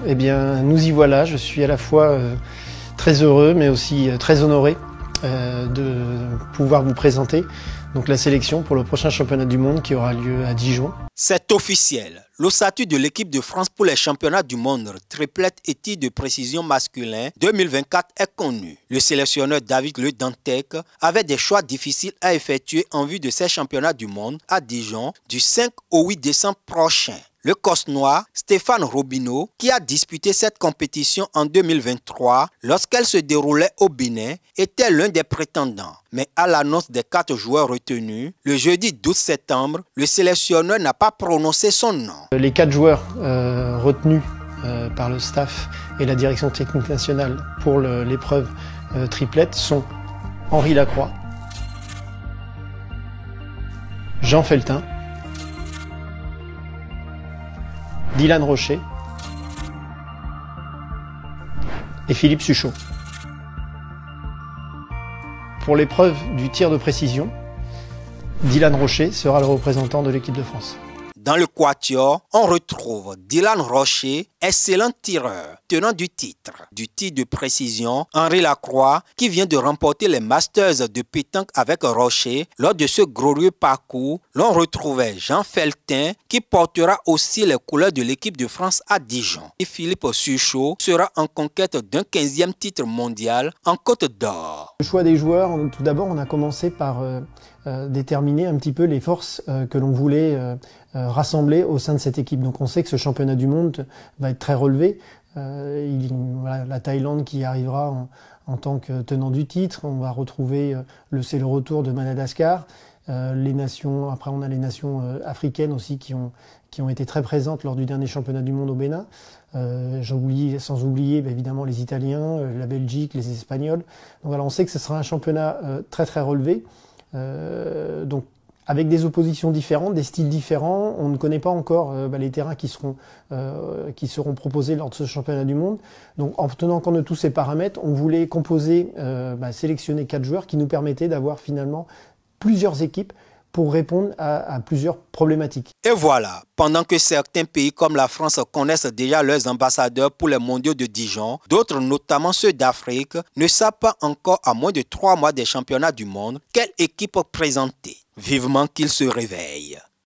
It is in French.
Eh bien, nous y voilà. Je suis à la fois très heureux, mais aussi très honoré de pouvoir vous présenter donc la sélection pour le prochain championnat du monde qui aura lieu à Dijon. C'est officiel. L'ossature de l'équipe de France pour les championnats du monde triplette et tir de précision masculin 2024 est connu. Le sélectionneur David Le Dantec avait des choix difficiles à effectuer en vue de ces championnats du monde à Dijon du 5 au 8 décembre prochain. Le Cosnois Stéphane Robineau, qui a disputé cette compétition en 2023 lorsqu'elle se déroulait au Bénin, était l'un des prétendants. Mais à l'annonce des 4 joueurs retenus, le jeudi 12 septembre, le sélectionneur n'a pas prononcé son nom. Les 4 joueurs retenus par le staff et la direction technique nationale pour l'épreuve triplette sont Henri Lacroix, Jean Feltin, Dylan Rocher et Philippe Suchot. Pour l'épreuve du tir de précision, Dylan Rocher sera le représentant de l'équipe de France. Dans le quatuor, on retrouve Dylan Rocher, excellent tireur, tenant du titre du tir de précision, Henri Lacroix, qui vient de remporter les Masters de pétanque avec Rocher. Lors de ce glorieux parcours, l'on retrouvait Jean Feltin, qui portera aussi les couleurs de l'équipe de France à Dijon. Et Philippe Suchot sera en conquête d'un 15e titre mondial en Côte d'Or. Le choix des joueurs, tout d'abord, on a commencé par déterminer un petit peu les forces que l'on voulait rassembler au sein de cette équipe. Donc on sait que ce championnat du monde va être très relevé. Voilà, la Thaïlande qui arrivera en tant que tenant du titre. On va retrouver c'est le retour de Madagascar. Les nations, après on a les nations africaines aussi qui ont été très présentes lors du dernier championnat du monde au Bénin. Sans oublier évidemment les Italiens, la Belgique, les Espagnols. Donc voilà, on sait que ce sera un championnat très très relevé. Donc avec des oppositions différentes, des styles différents, on ne connaît pas encore les terrains qui seront proposés lors de ce championnat du monde. Donc en tenant compte de tous ces paramètres, on voulait sélectionner 4 joueurs qui nous permettaient d'avoir finalement plusieurs équipes pour répondre à plusieurs problématiques. Et voilà, pendant que certains pays comme la France connaissent déjà leurs ambassadeurs pour les mondiaux de Dijon, d'autres, notamment ceux d'Afrique, ne savent pas encore à moins de 3 mois des championnats du monde quelle équipe présenter. Vivement qu'ils se réveillent.